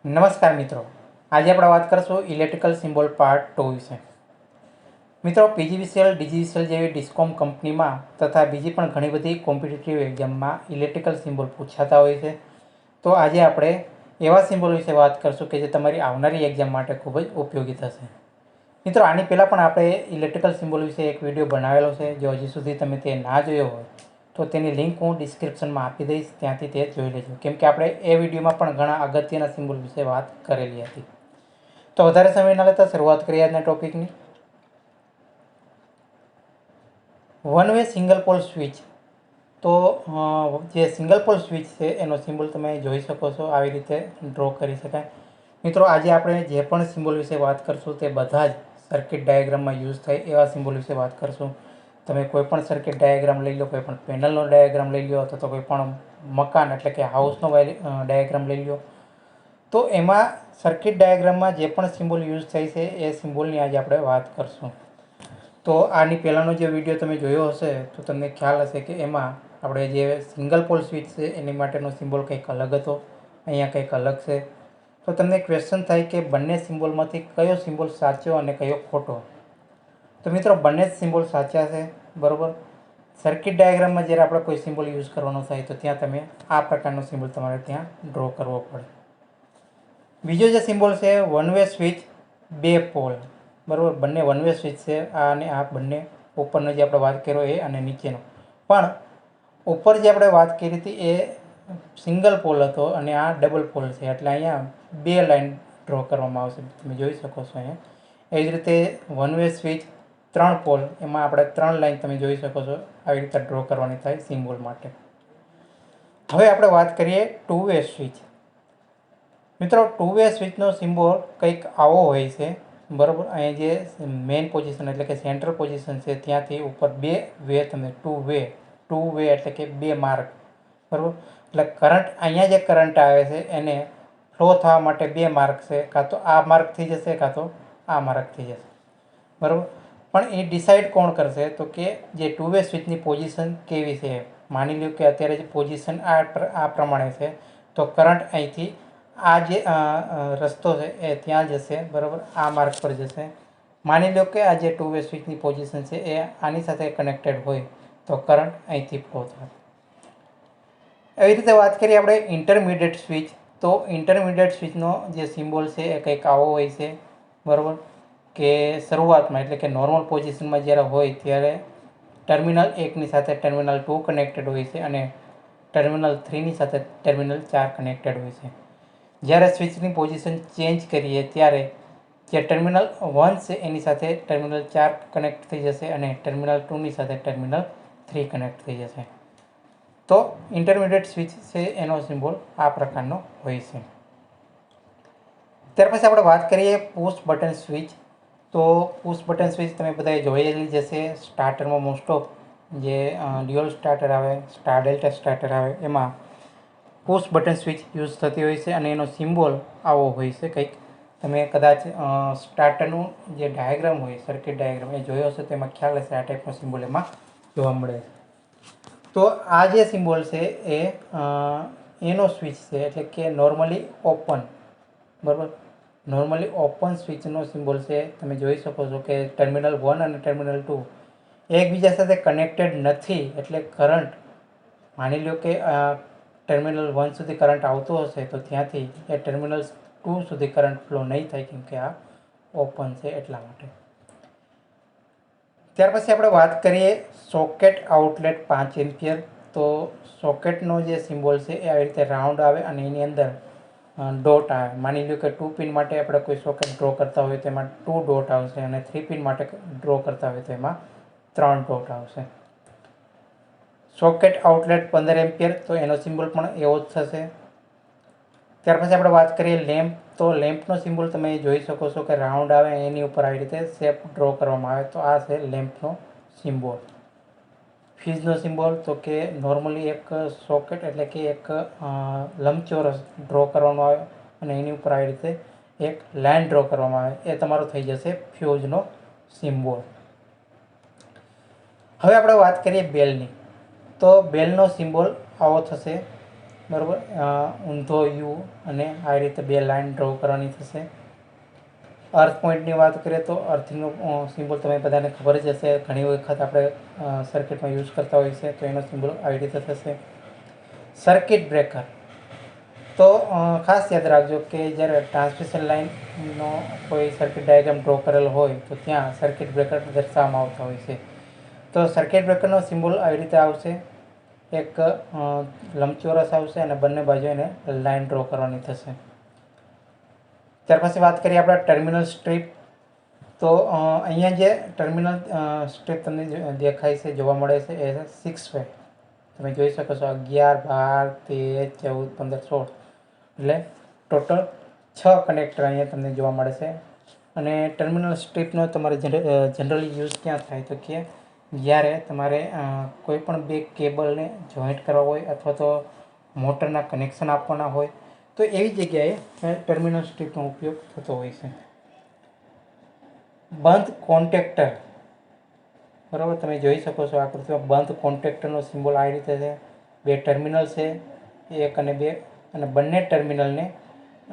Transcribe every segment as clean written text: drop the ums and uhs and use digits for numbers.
નમસ્કાર મિત્રો, આજે આપણે વાત કરીશું ઇલેક્ટ્રિકલ સિમ્બોલ પાર્ટ 2 વિશે. મિત્રો, પીજીવીસીએલ, ડીજીવીસીએલ જેવી ડિસ્કોમ કંપનીમાં તથા બીજી પણ ઘણી બધી કોમ્પિટિટિવ એક્ઝામમાં ઇલેક્ટ્રિકલ સિમ્બોલ પૂછાતા હોય છે. તો આજે આપણે એવા સિમ્બોલ વિશે વાત કરીશું કે જે તમારી આવનારી એક્ઝામ માટે ખૂબ જ ઉપયોગી થશે. મિત્રો, આની પહેલાં પણ આપણે ઇલેક્ટ્રિકલ સિમ્બોલ વિશે એક વિડીયો બનાવેલો છે. જો હજી સુધી તમે તે ના જોયો હોય તો તેની લિંક હું ડિસ્ક્રિપ્શનમાં આપી દઈશ, ત્યાંથી તે જોઈ લેજો. કેમ કે આપણે એ વિડીયોમાં પણ ઘણા અગત્યના સિમ્બોલ વિશે વાત કરેલી હતી. તો વધારે સમય ના લેતા શરૂઆત કરીએ આજના ટોપિકની. One way single pole switch. તો જે સિંગલ પોલ સ્વિચ છે એનો સિમ્બોલ તમે જોઈ શકો છો, આવી રીતે ડ્રો કરી શકાય. મિત્રો, આજે આપણે જે પણ સિમ્બોલ વિશે વાત કરશું તે બધા જ સર્કિટ ડાયાગ્રામમાં યુઝ થાય એવા સિમ્બોલ વિશે વાત કરશું. તમે કોઈ પણ સર્કિટ ડાયાગ્રામ લઈ લો, કોઈ પણ પેનલનો ડાયાગ્રામ લઈ લો, અથવા તો કોઈ પણ મકાન એટલે કે હાઉસનો ડાયાગ્રામ લઈ લો, તો એમાં સર્કિટ ડાયાગ્રામમાં જે પણ સિમ્બોલ યુઝ થાય છે એ સિમ્બોલની આજે આપણે વાત કરશું. તો આની પહેલાંનો જે વિડીયો તમે જોયો હશે તો તમને ખ્યાલ હશે કે એમાં આપણે જે સિંગલ પોલ સ્વિચ છે એની માટેનો સિમ્બોલ કંઈક અલગ હતો, અહીંયા કંઈક અલગ છે. તો તમને ક્વેશ્ચન થાય કે બંને સિમ્બોલમાંથી કયો સિમ્બોલ સાચો અને કયો ખોટો. તો મિત્રો, બંને જ સિમ્બોલ સાચા છે, બરાબર. સર્કિટ ડાયાગ્રામમાં જ્યારે આપણે કોઈ સિમ્બોલ યુઝ કરવાનો થાય તો ત્યાં તમે આ પ્રકારનો સિમ્બોલ તમારે ત્યાં ડ્રો કરવો પડે. બીજો જે સિમ્બોલ છે વન વે સ્વિચ, બે પોલ, બરાબર. બંને વન વે સ્વિચ છે, આ અને આ બંને. ઉપરનો જે આપણે વાત કર્યો એ અને નીચેનો પણ ઉપર જે આપણે વાત કરી હતી એ સિંગલ પોલ હતો અને આ ડબલ પોલ છે, એટલે અહીંયા બે લાઈન ડ્રો કરવામાં આવશે, તમે જોઈ શકો છો અહીંયા. એ જ રીતે વન વે સ્વિચ 3 પોલ, એમાં આપણે 3 લાઈન તમે જોઈ શકો છો, આવી રીતે ડ્રો કરવાની થાય સિમ્બોલ માટે. હવે આપણે વાત કરીએ ટુ વે સ્વિચ. મિત્રો, ટુ વે સ્વિચનો સિમ્બોલ કંઈક આવો હોય છે, બરાબર. અહીં જે મેઇન પોઝિશન એટલે કે સેન્ટ્રલ પોઝિશન છે ત્યાંથી ઉપર બે વે, તમે ટુ વે એટલે કે બે માર્ક, બરાબર. એટલે કરંટ, અહીંયા જે કરંટ આવે છે એને ફ્લો થવા માટે બે માર્ક છે, કાં તો આ માર્ક થઈ જશે કાં તો આ માર્ક થઈ જશે, બરાબર. પણ એ ડિસાઇડ કોણ કરશે તો કે જે ટુ વે સ્વિચની પોઝિશન કેવી છે. માની લો કે અત્યારે જે પોઝિશન આ પ્રમાણે છે તો કરંટ અહીંથી આ જે રસ્તો છે એ ત્યાં જશે, બરાબર, આ માર્ગ પર જશે. માની લો કે આ જે ટુ વે સ્વિચની પોઝિશન છે એ આની સાથે કનેક્ટેડ હોય તો કરંટ અહીંથી ફ્લો થાય. એવી રીતે વાત કરીએ આપણે ઇન્ટરમીડિયેટ સ્વિચ. તો ઇન્ટરમીડિયેટ સ્વિચનો જે સિમ્બોલ છે એ કંઈક આવો હોય છે, બરાબર. કે શરૂઆતમાં એટલે કે નોર્મલ પોઝિશનમાં જ્યારે હોય ત્યારે ટર્મિનલ 1ની સાથે ટર્મિનલ 2 કનેક્ટેડ હોય છે અને ટર્મિનલ 3ની સાથે ટર્મિનલ 4 કનેક્ટેડ હોય છે. જ્યારે સ્વિચની પોઝિશન ચેન્જ કરીએ ત્યારે જે ટર્મિનલ 1 છે એની સાથે ટર્મિનલ 4 કનેક્ટ થઈ જશે અને ટર્મિનલ 2ની સાથે ટર્મિનલ 3 કનેક્ટ થઈ જશે. તો ઇન્ટરમીડિયેટ સ્વિચ છે એનો સિમ્બોલ આ પ્રકારનો હોય છે. ત્યાર પછી આપણે વાત કરીએ પુશ બટન સ્વિચ. તો પુશ બટન સ્વિચ તમે બધાએ જોયેલી જશે. સ્ટાર્ટરમાં મોસ્ટ ઓફ જે ડ્યુઅલ સ્ટાર્ટર આવે, સ્ટાર ડેલ્ટા સ્ટાર્ટર આવે, એમાં પુશ બટન સ્વિચ યુઝ થતી હોય છે અને એનો સિમ્બોલ આવો હોય છે કંઈક. તમે કદાચ સ્ટાર્ટરનું જે ડાયાગ્રામ હોય, સર્કિટ ડાયાગ્રામ, એ જોયો હશે તો એમાં ખ્યાલ હશે આ ટાઈપનો સિમ્બોલ એમાં જોવા મળે. તો આ જે સિમ્બોલ છે એ એનો સ્વિચ છે, એટલે કે નોર્મલી ઓપન, બરાબર. નોર્મલી ઓપન સ્વિચનો સિમ્બોલ છે. તમે જોઈ શકો છો કે ટર્મિનલ 1 અને ટર્મિનલ 2 એકબીજા સાથે કનેક્ટેડ નથી, એટલે કરંટ, માની લો કે ટર્મિનલ 1 સુધી કરંટ આવતો હશે તો ત્યાંથી એ ટર્મિનલ 2 સુધી કરંટ ફ્લો નહીં થાય, કેમ કે આ ઓપન છે એટલા માટે. ત્યાર પછી આપણે વાત કરીએ સોકેટ આઉટલેટ 5 એમ્પિયર. તો સોકેટનો જે સિમ્બોલ છે એ આવી રીતે રાઉન્ડ આવે અને એની અંદર ડોટ આવે. માની લો કે 2 પિન માટે આપણે કોઈ સોકેટ ડ્રો કરતા હોય તો એમાં 2 ડોટ આવશે અને 3 પિન માટે ડ્રો કરતા હોય તો એમાં 3 ડોટ આવશે. સોકેટ આઉટલેટ 15 એમ્પિયર, તો એનો સિમ્બોલ પણ એવો જ થશે. ત્યાર પછી આપણે વાત કરીએ લેમ્પ. તો લેમ્પનો સિમ્બોલ તમે જોઈ શકો છો કે રાઉન્ડ આવે, એની ઉપર આવી રીતે શેપ ડ્રો કરવામાં આવે, તો આ છે લેમ્પનો સિમ્બોલ. ફ્યુઝનો સિમ્બોલ, તો કે નોર્મલી એક સોકેટ એટલે કે એક લંબચોરસ ડ્રો કરવામાં આવે અને એની ઉપર આવી રીતે એક લાઇન ડ્રો કરવામાં આવે, એ તમારો થઈ જશે ફ્યુઝનો સિમ્બોલ. હવે આપણે વાત કરીએ બેલની. તો બેલનો સિમ્બોલ આવો થશે. બરાબર, ઊંધો યુ અને આ રીતે 2 લાઇન ડ્રો કરવાની થશે. અર્થ પોઈન્ટની વાત કરીએ તો અર્થિંગનો સિમ્બોલ તમે બધાને ખબર જ હશે, ઘણી વખત આપણે સર્કિટમાં યુઝ કરતા હોઈએ છીએ, તો એનો સિમ્બોલ આવી રીતે થશે. સર્કિટ બ્રેકર તો ખાસ યાદ રાખજો કે જ્યારે ટ્રાન્સમિશન લાઇનનો કોઈ સર્કિટ ડાયાગ્રામ ડ્રો કરેલો હોય તો ત્યાં સર્કિટ બ્રેકર દર્શાવવામાં આવતા હોય છે. તો સર્કિટ બ્રેકરનો સિમ્બોલ આવી રીતે આવશે, એક લંબચોરસ આવશે અને બંને બાજુ એને લાઇન ડ્રો કરવાની થશે. ત્યાર પછી વાત કરીએ આપણે ટર્મિનલ સ્ટ્રીપ. તો અહીંયા જે ટર્મિનલ સ્ટ્રીપ તમને દેખાય છે, જોવા મળે છે, એ 6 વે તમે જોઈ શકો છો, 11, 12, 13, 14, 15, 16 એટલે ટોટલ 6 કનેક્ટર અહીંયા તમને જોવા મળે છે. અને ટર્મિનલ સ્ટ્રીપનો તમારે જનરલી યુઝ ક્યાં થાય તો કે જ્યારે તમારે કોઈ પણ 2 કેબલને જોઈન્ટ કરવા હોય અથવા તો મોટરના કનેક્શન આપવાના હોય તો એવી જગ્યાએ ટર્મિનલ સ્ટ્રીપનો ઉપયોગ થતો હોય છે. બંધ કોન્ટેક્ટર, બરાબર, તમે જોઈ શકો છો આકૃતિમાં બંધ કોન્ટેક્ટરનો સિમ્બોલ આ રીતે છે. 2 ટર્મિનલ છે, 1 અને 2, અને બંને ટર્મિનલને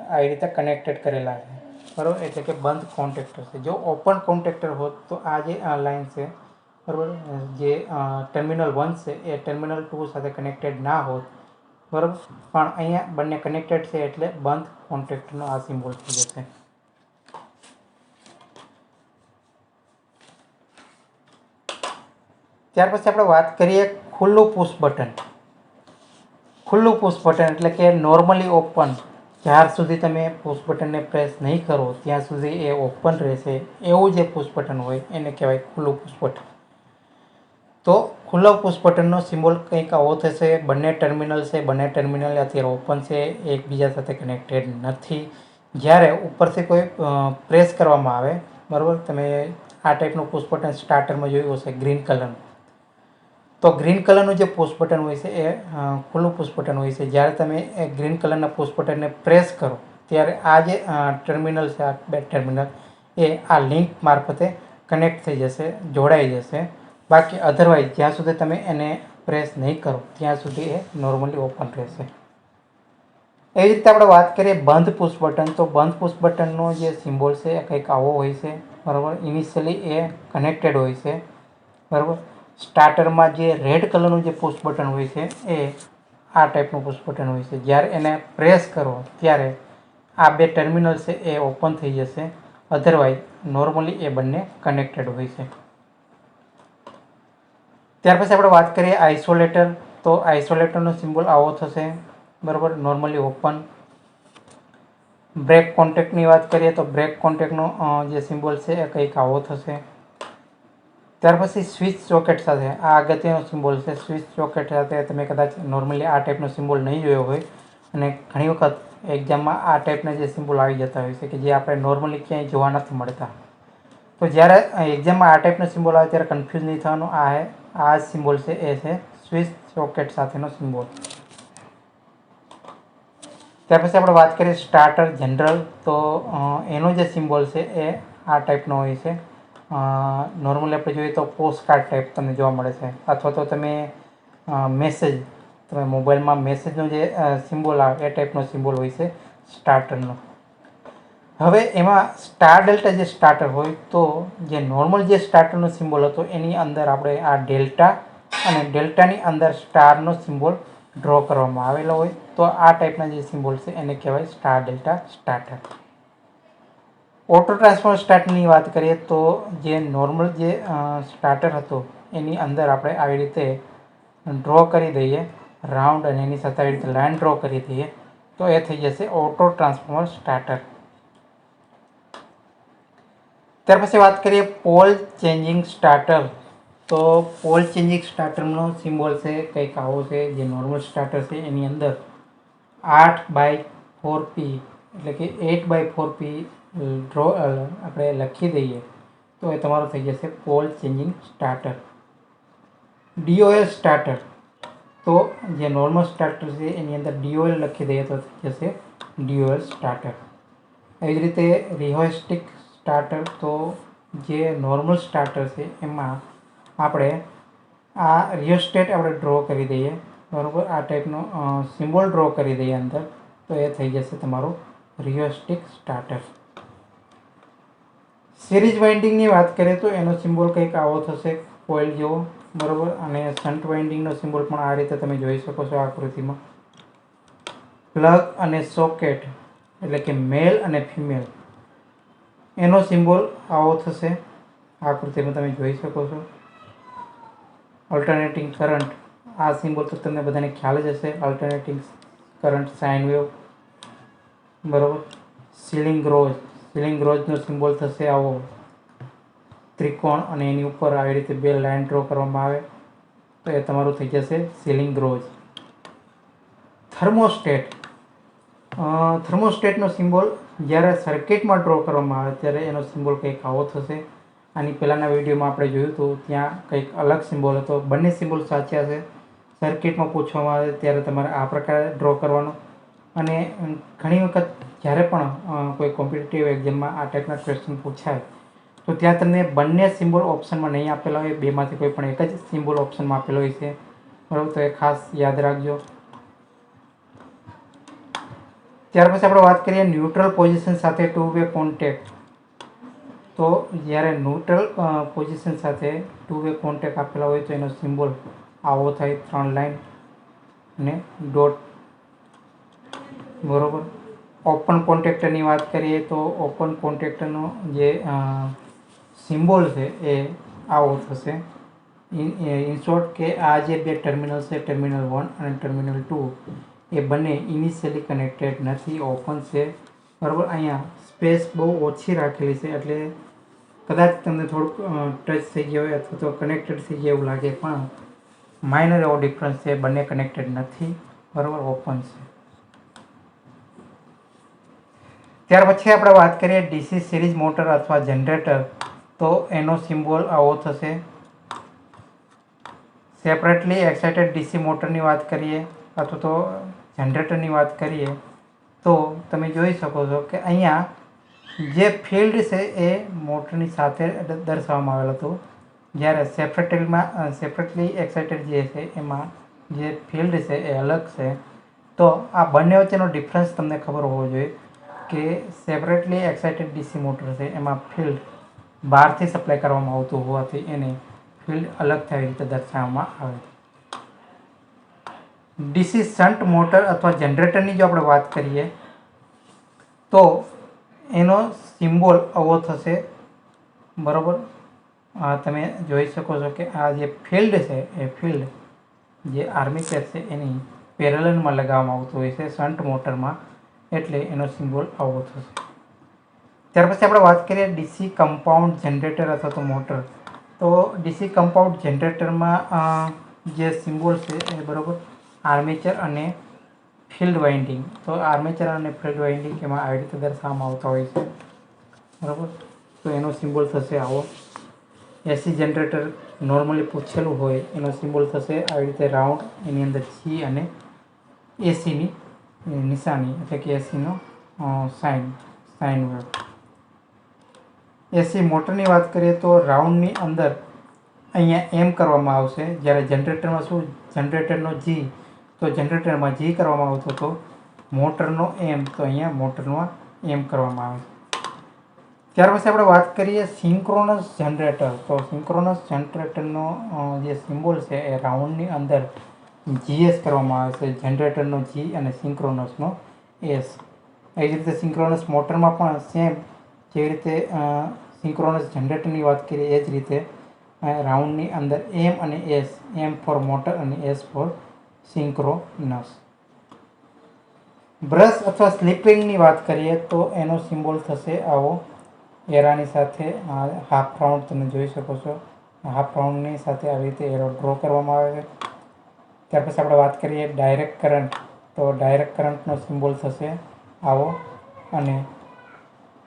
આવી રીતે કનેક્ટેડ કરેલા છે, બરાબર, એટલે કે બંધ કોન્ટેક્ટર છે. જો ઓપન કોન્ટેક્ટર હોત તો આ જે લાઇન છે, બરાબર, જે ટર્મિનલ 1 છે એ ટર્મિનલ 2 સાથે કનેક્ટેડ ના હોત, બરાબર, પણ અહીંયા બંને કનેક્ટેડ છે એટલે બંધ કોન્ટેક્ટરનો આ સિમ્બોલ થઈ જશે. ત્યાર પછી આપણે વાત કરીએ ખુલ્લું પુશ બટન. ખુલ્લું પુશ બટન એટલે કે નોર્મલી ઓપન, જ્યાર સુધી તમે પુશ બટનને પ્રેસ નહીં કરો ત્યાં સુધી એ ઓપન રહેશે, એવું જે પુશ બટન હોય એને કહેવાય ખુલ્લું પુશ બટન. તો ખુલ્લા પુશ બટનનો સિમ્બોલ કંઈક આવો થશે. બંને ટર્મિનલ છે, બંને ટર્મિનલ અત્યારે ઓપન છે, એકબીજા સાથે કનેક્ટેડ નથી. જ્યારે ઉપરથી કોઈ પ્રેસ કરવામાં આવે, બરાબર, તમે આ ટાઈપનું પુશ બટન સ્ટાર્ટરમાં જોયું હશે ગ્રીન કલરનું, તો ગ્રીન કલરનું જે પુશ બટન હોય છે એ ખુલ્લું પુશ બટન હોય છે. જ્યારે તમે એ ગ્રીન કલરના પુશ બટનને પ્રેસ કરો ત્યારે આ જે ટર્મિનલ છે, આ 2 ટર્મિનલ એ આ લિંક મારફતે કનેક્ટ થઈ જશે, જોડાઈ જશે. બાકી અધરવાઇઝ જ્યાં સુધી તમે એને પ્રેસ નહીં કરો ત્યાં સુધી એ નોર્મલી ઓપન રહેશે. એવી રીતે આપણે વાત કરીએ બંધ પુશ બટન. તો બંધ પુશ બટનનો જે સિમ્બોલ છે એ કંઈક આવો હોય છે, બરાબર. ઇનિશિયલી એ કનેક્ટેડ હોય છે, બરાબર. સ્ટાર્ટરમાં જે રેડ કલરનું જે પુશ બટન હોય છે એ આ ટાઈપનું પુશ બટન હોય છે. જ્યારે એને પ્રેસ કરો ત્યારે આ 2 ટર્મિનલ છે એ ઓપન થઈ જશે, અધરવાઇઝ નોર્મલી એ બંને કનેક્ટેડ હોય છે. ત્યાર પછી આપણે વાત કરીએ આઇસોલેટર. તો આઇસોલેટરનો સિમ્બોલ આવો થશે, બરાબર, નોર્મલી ઓપન. બ્રેક કોન્ટેક્ટની વાત કરીએ તો બ્રેક કોન્ટેક્ટનો જે સિમ્બોલ છે એ કંઈક આવો થશે. ત્યાર પછી સ્વિચ સોકેટ સાથે, આ અગત્યનો સિમ્બોલ છે. સ્વિચ સોકેટ સાથે તમે કદાચ નોર્મલી આ ટાઈપનો સિમ્બોલ નહીં જોયો હોય, અને ઘણી વખત એક્ઝામમાં આ ટાઈપના જે સિમ્બોલ આવી જતા હોય છે કે જે આપણે નોર્મલી ક્યાંય જોવા નથી મળતા. તો જ્યારે એક્ઝામમાં આ ટાઈપનો સિમ્બોલ આવે ત્યારે કન્ફ્યુઝ નહીં થવાનું. આ સિમ્બોલ છે એ છે સ્વિચ સોકેટ સાથેનો સિમ્બોલ. ત્યાર પછી આપણે વાત કરીએ સ્ટાર્ટર જનરલ. તો એનો જે સિમ્બોલ છે એ આ ટાઈપનો હોય છે. નોર્મલી આપણે જોઈએ તો પોસ્ટ કાર્ડ ટાઈપ તમને જોવા મળે છે, અથવા તો તમે મેસેજ, તમે મોબાઈલમાં મેસેજનો જે સિમ્બોલ આવે એ ટાઈપનો સિમ્બોલ હોય છે સ્ટાર્ટરનો. હવે એમાં સ્ટાર ડેલ્ટા જે સ્ટાર્ટર હોય, તો જે નોર્મલ જે સ્ટાર્ટરનો સિમ્બોલ હતો એની અંદર આપણે આ ડેલ્ટા અને ડેલ્ટાની અંદર સ્ટારનો સિમ્બોલ ડ્રો કરવામાં આવેલો હોય, તો આ ટાઈપના જે સિમ્બોલ છે એને કહેવાય star delta starter. Auto transformer સ્ટાર્ટરની વાત કરીએ તો જે નોર્મલ જે સ્ટાર્ટર હતો એની અંદર આપણે આવી રીતે ડ્રો કરી દઈએ રાઉન્ડ, અને એની સાથે આવી રીતે લાઇન ડ્રો કરી દઈએ તો એ થઈ જશે ઓટો ટ્રાન્સફોર્મર સ્ટાર્ટર. ત્યાર પછી વાત કરીએ પોલ ચેન્જિંગ સ્ટાર્ટર. તો પોલ ચેન્જિંગ સ્ટાર્ટરનો સિમ્બોલ છે કંઈક આવો છે. જે નોર્મલ સ્ટાર્ટર છે એની અંદર 8/4p એટલે કે 8/4p ડ્રો આપણે લખી દઈએ તો એ તમારું થઈ જશે pole changing starter. DOL starter. તો જે નોર્મલ સ્ટાર્ટર છે એની અંદર DOL લખી દઈએ તો થઈ જશે DOL સ્ટાર્ટર. એવી જ રીતે રિહોસ્ટિક સ્ટાર્ટર. તો જે નોર્મલ સ્ટાર્ટર છે એમાં આપણે આ રિયોસ્ટેટ આપણે ડ્રો કરી દઈએ બરાબર, આ ટાઈપનો સિમ્બોલ ડ્રો કરી દઈએ અંદર, તો એ થઈ જશે તમારું રિયોસ્ટિક સ્ટાર્ટર. સિરીઝ વાઇન્ડિંગની વાત કરીએ તો એનો સિમ્બોલ કંઈક આવો થશે, કોઇલ જેવો, બરાબર. અને શન્ટ વાઇન્ડિંગનો સિમ્બોલ પણ આ રીતે તમે જોઈ શકો છો આકૃતિમાં. પ્લગ અને સોકેટ એટલે કે મેલ અને ફિમેલ, એનો સિમ્બોલ આવો થશે, આકૃતિમાં તમે જોઈ શકો છો. અલ્ટરનેટિંગ કરંટ, આ સિમ્બોલ તો તમને બધાને ખ્યાલ જ હશે, અલ્ટરનેટિંગ કરંટ સાઇન વેવ, બરાબર. સીલિંગ રોજનો સિમ્બોલ થશે આવો ત્રિકોણ, અને એની ઉપર આવી રીતે બે લાઇન ડ્રો કરવામાં આવે તો એ તમારું થઈ જશે સીલિંગ રોજ. થર્મોસ્ટેટનો સિમ્બોલ જ્યારે સર્કિટમાં ડ્રો કરવામાં આવે ત્યારે એનો સિમ્બોલ કંઈક આવો થશે. આની પહેલાંના વિડીયોમાં આપણે જોયું હતું, ત્યાં કંઈક અલગ સિમ્બોલ હતો. બંને સિમ્બોલ સાચા છે. સર્કિટમાં પૂછવામાં આવે ત્યારે તમારે આ પ્રકારે ડ્રો કરવાનો. અને ઘણી વખત જ્યારે પણ કોઈ કોમ્પિટિટિવ એક્ઝામમાં આ ટાઈપના ક્વેશ્ચન પૂછાય તો ત્યાં તમને બંને સિમ્બોલ ઓપ્શનમાં નહીં આપેલા હોય, બેમાંથી કોઈ પણ એક જ સિમ્બોલ ઓપ્શનમાં આપેલો હોય છે, બરાબર. તો એ ખાસ યાદ રાખજો. ત્યાર પછી આપણે વાત કરીએ ન્યુટ્રલ પોઝિશન સાથે ટુ વે કોન્ટેક્ટ. તો જ્યારે ન્યુટ્રલ પોઝિશન સાથે ટુ વે કોન્ટેક્ટ આપેલા હોય તો એનો સિમ્બોલ આવો થાય, 3 લાઇન અને ડોટ, બરાબર. ઓપન કોન્ટેક્ટરની વાત કરીએ તો ઓપન કોન્ટેક્ટરનો જે સિમ્બોલ છે એ આવો થશે. ઇન શોર્ટ કે આ જે બે ટર્મિનલ છે, ટર્મિનલ 1 અને ટર્મિનલ 2, એ બંને ઇનિશિયલી કનેક્ટેડ નથી, ઓપન છે, બરાબર. અહીંયા સ્પેસ બહુ ઓછી રાખેલી છે એટલે કદાચ તમને થોડુંક ટચ થઈ ગયો હોય અથવા તો કનેક્ટેડ થઈ ગયા એવું લાગે, પણ માઇનર એવો ડિફરન્સ છે, બંને કનેક્ટેડ નથી, બરાબર, ઓપન છે. ત્યાર પછી આપણે વાત કરીએ ડીસી સિરીઝ મોટર અથવા જનરેટર, તો એનો સિમ્બોલ આવો થશે. સેપરેટલી એક્સાઇટેડ ડીસી મોટરની વાત કરીએ અથવા તો જનરેટરની વાત કરીએ તો તમે જોઈ શકો છો કે અહીંયા જે ફિલ્ડ છે એ મોટરની સાથે દર્શાવવામાં આવેલ હતું, જ્યારે સેપરેટલી એક્સાઇટેડ જે છે એમાં જે ફિલ્ડ છે એ અલગ છે. તો આ બંને વચ્ચેનો ડિફરન્સ તમને ખબર હોવો જોઈએ કે સેપરેટલી એક્સાઇટેડ ડીસી મોટર છે એમાં ફિલ્ડ બહારથી સપ્લાય કરવામાં આવતું હોવાથી એને ફિલ્ડ અલગ થઈ રીતે દર્શાવવામાં આવે. ડીસી શન્ટ મોટર અથવા જનરેટરની જો આપણે વાત કરીએ તો એનો સિમ્બોલ આવો થશે, બરાબર. તમે જોઈ શકો છો કે આ જે ફિલ્ડ છે એ ફિલ્ડ જે આર્મીચર છે એની પેરેલલમાં લગાવવામાં આવતું હોય છે શન્ટ મોટરમાં, એટલે એનો સિમ્બોલ આવો થશે. ત્યાર પછી આપણે વાત કરીએ ડીસી કમ્પાઉન્ડ જનરેટર અથવા તો મોટર. તો ડીસી કમ્પાઉન્ડ જનરેટરમાં જે સિમ્બોલ છે એ, બરાબર, આર્મેચર અને ફિલ્ડ વાઇન્ડિંગ. તો આર્મેચર અને ફિલ્ડ વાઇન્ડિંગ એમાં આવી રીતે દર્શાવવામાં આવતા હોય છે, બરાબર. તો એનો સિમ્બોલ થશે આવો. એસી જનરેટર નોર્મલી પૂછેલું હોય એનો સિમ્બોલ થશે આવી રીતે રાઉન્ડ, એની અંદર જી અને એસીની નિશાની એટલે કે એસીનો સાઇન વેવ. એસી મોટરની વાત કરીએ તો રાઉન્ડની અંદર અહીંયા એમ કરવામાં આવશે, જ્યારે જનરેટરમાં શું, જનરેટરનો જી, તો જનરેટરમાં જી કરવામાં આવતો હતો, મોટરનો એમ, તો અહીંયા મોટરમાં એમ કરવામાં આવે. ત્યાર પછી આપણે વાત કરીએ સિંક્રોનસ જનરેટર. તો સિંક્રોનસ જનરેટરનો જે સિમ્બોલ છે એ રાઉન્ડની અંદર જીએસ કરવામાં આવે છે, જનરેટરનો જી અને સિંક્રોનસનો એસ. એ જ રીતે સિંક્રોનસ મોટરમાં પણ સેમ, જેવી રીતે સિંક્રોનસ જનરેટરની વાત કરીએ એ જ રીતે રાઉન્ડની અંદર એમ અને એસ, એમ ફોર મોટર અને એસ ફોર સિંક્રોનસ. બ્રશ અથવા સ્લિપ રિંગની વાત કરીએ તો એનો સિમ્બોલ થશે આવો, એરાની સાથે હાફ રાઉન્ડ તમે જોઈ શકો છો, હાફ રાઉન્ડની સાથે આવી રીતે એરો ડ્રો કરવામાં આવે છે. ત્યાર પછી આપણે વાત કરીએ ડાયરેક્ટ કરંટ. તો ડાયરેક્ટ કરંટનો સિમ્બોલ થશે આવો, અને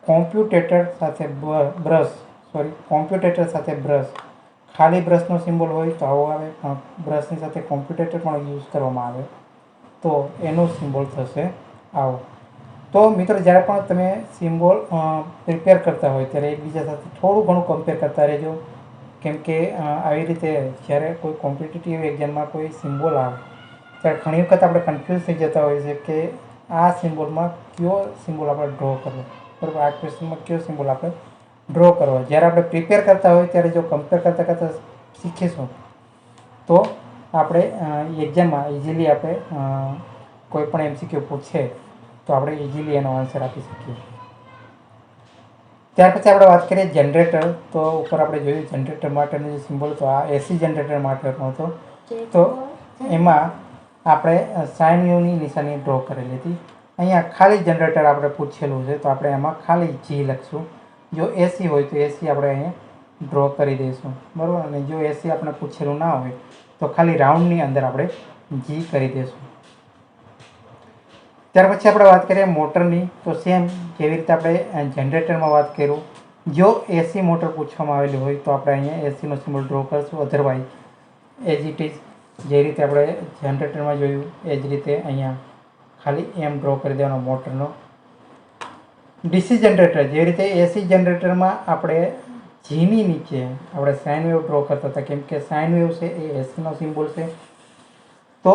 કોમ્પ્યુટેટર સાથે બ્રશ, ખાલી બ્રશનો સિમ્બોલ હોય તો આવો આવે, પણ બ્રશની સાથે કોમ્પ્યુટેટર પણ યુઝ કરવામાં આવે તો એનો સિમ્બોલ થશે આવો. તો મિત્રો, જ્યારે પણ તમે સિમ્બોલ પ્રિપેર કરતા હોય ત્યારે એકબીજા સાથે થોડું ઘણું કમ્પેર કરતા રહેજો, કેમ કે આવી રીતે જ્યારે કોઈ કોમ્પિટિટિવ એક્ઝામમાં કોઈ સિમ્બોલ આવે ત્યારે ઘણી વખત આપણે કન્ફ્યુઝ થઈ જતા હોય છે કે આ સિમ્બોલમાં કયો સિમ્બોલ આપણે ડ્રો કરવો, બરાબર. આ ક્વેશ્ચનમાં કયો સિમ્બોલ આપણે ડ્રો કરવો. જ્યારે આપણે પ્રિપેર કરતા હોય ત્યારે જો કમ્પેર કરતાં કરતાં શીખીશું તો આપણે એક્ઝામમાં ઇઝીલી આપણે કોઈ પણ MCQ પૂછે તો આપણે ઇઝીલી એનો આન્સર આપી શકીએ. ત્યાર પછી આપણે વાત કરીએ જનરેટર. તો ઉપર આપણે જોયું જનરેટર માટેનો જે સિમ્બોલ હતો આ AC જનરેટર માટેનો હતો. તો એમાં આપણે સાઇન વેવની નિશાની ડ્રો કરેલી હતી. અહીંયા ખાલી જનરેટર આપણે પૂછેલું છે તો આપણે એમાં ખાલી G લખશું. જો AC હોય તો AC આપણે અહીંયા ડ્રો કરી દઈશું, બરાબર. અને જો AC આપણે પૂછેલું ના હોય તો ખાલી રાઉન્ડની અંદર આપણે G કરી દઈશું. ત્યાર પછી આપણે વાત કરીએ મોટરની. તો સેમ જેવી રીતે આપણે જનરેટરમાં વાત કર્યું, જો AC મોટર પૂછવામાં આવેલી હોય તો આપણે અહીંયા ACનો સિમ્બોલ ડ્રો કરશું. અધરવાઇઝ એઝ ઇટ ઇઝ જે રીતે આપણે જનરેટરમાં જોયું એ જ રીતે અહીંયા ખાલી એમ ડ્રો કરી દેવાનો મોટરનો. DC જનરેટર જે રીતે AC જનરેટરમાં આપણે જીની નીચે આપણે સાઇન વેવ ડ્રો કરતા હતા, કેમ કે સાઇન વેવ છે એ ACનો સિમ્બોલ છે. તો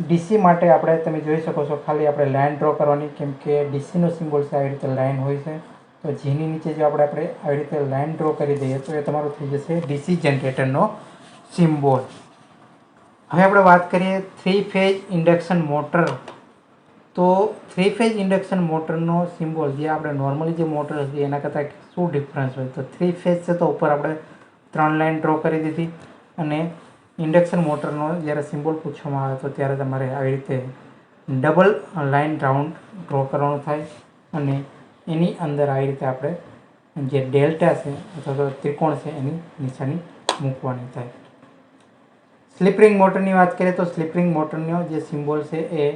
DC માટે આપણે તમે જોઈ શકો છો ખાલી આપણે લાઇન ડ્રો કરવાની, કેમ કે DCનો સિમ્બોલ છે આવી રીતે લાઇન હોય છે. તો જીની નીચે જો આપણે આવી રીતે લાઇન ડ્રો કરી દઈએ તો એ તમારું થઈ જશે DC જનરેટરનો સિમ્બોલ. હવે આપણે વાત કરીએ 3 ફેઝ ઇન્ડક્શન મોટર. તો 3 ફેઝ ઇન્ડક્શન મોટરનો સિમ્બોલ જે આપણે નોર્મલી જે મોટર હતી એના કરતાં શું ડિફરન્સ હોય, તો 3 ફેઝ છે તો ઉપર આપણે 3 લાઇન ડ્રો કરી દીધી. અને ઇન્ડક્શન મોટરનો જ્યારે સિમ્બોલ પૂછવામાં આવે તો ત્યારે તમારે આવી રીતે ડબલ લાઇન રાઉન્ડ ડ્રો કરવાનું થાય અને એની અંદર આવી રીતે આપણે જે ડેલ્ટા છે અથવા તો ત્રિકોણ છે એની નિશાની મૂકવાની થાય. સ્લિપ રિંગ મોટરની વાત કરીએ તો સ્લિપ રિંગ મોટરનો જે સિમ્બોલ છે એ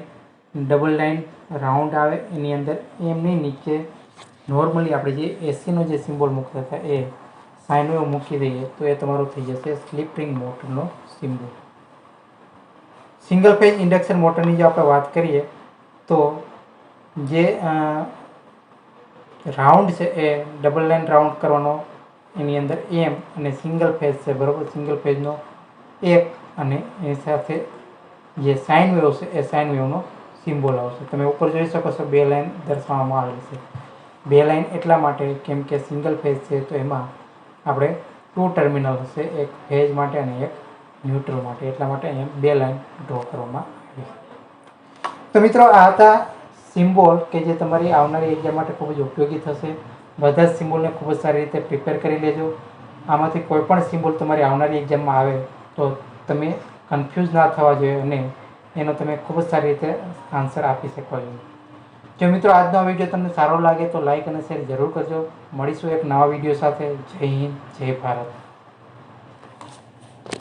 ડબલ લાઇન રાઉન્ડ આવે, એની અંદર એમની નીચે નોર્મલી આપણે જે ACનો જે સિમ્બોલ મૂકતા હતા એ સાઇન વેવ મૂકી દઈએ તો એ તમારું થઈ જશે સ્લિપ રિંગ મોટરનો સિમ્બોલ. સિંગલ ફેઝ ઇન્ડક્શન મોટરની જો આપણે વાત કરીએ તો જે રાઉન્ડ છે એ ડબલ લાઇન રાઉન્ડ કરવાનો, એની અંદર એમ અને સિંગલ ફેઝ છે, બરાબર. સિંગલ ફેઝનો એક અને એની સાથે જે સાઇન વેવ છે એ સાઇન વેવનો સિમ્બોલ આવશે. તમે ઉપર જોઈ શકો છો 2 લાઇન દર્શાવવામાં આવેલી છે. 2 લાઇન એટલા માટે કેમ કે સિંગલ ફેઝ છે તો એમાં આપણે 2 ટર્મિનલ હશે, એક ફેઝ માટે અને એક ન્યુટ્રલ માટે, એટલા માટે અહીંયા 2 લાઇન ડ્રો કરવામાં આવી છે. તો મિત્રો આ હતા સિમ્બોલ કે જે તમારી આવનારી એક્ઝામ માટે ખૂબ જ ઉપયોગી થશે. બધા જ સિમ્બોલને ખૂબ જ સારી રીતે પ્રિપેર કરી લેજો. આમાંથી કોઈ પણ સિમ્બોલ તમારી આવનારી એક્ઝામમાં આવે તો તમે કન્ફ્યુઝ ના થવા જોઈએ અને એનો તમે ખૂબ જ સારી રીતે આન્સર આપી શકો છો. જો મિત્રો આજનો આ વિડીયો તમને સારો લાગે તો લાઈક અને શેર જરૂર કરજો. મળીશું એક નવા વિડીયો સાથે. જય હિન્દ, જય ભારત.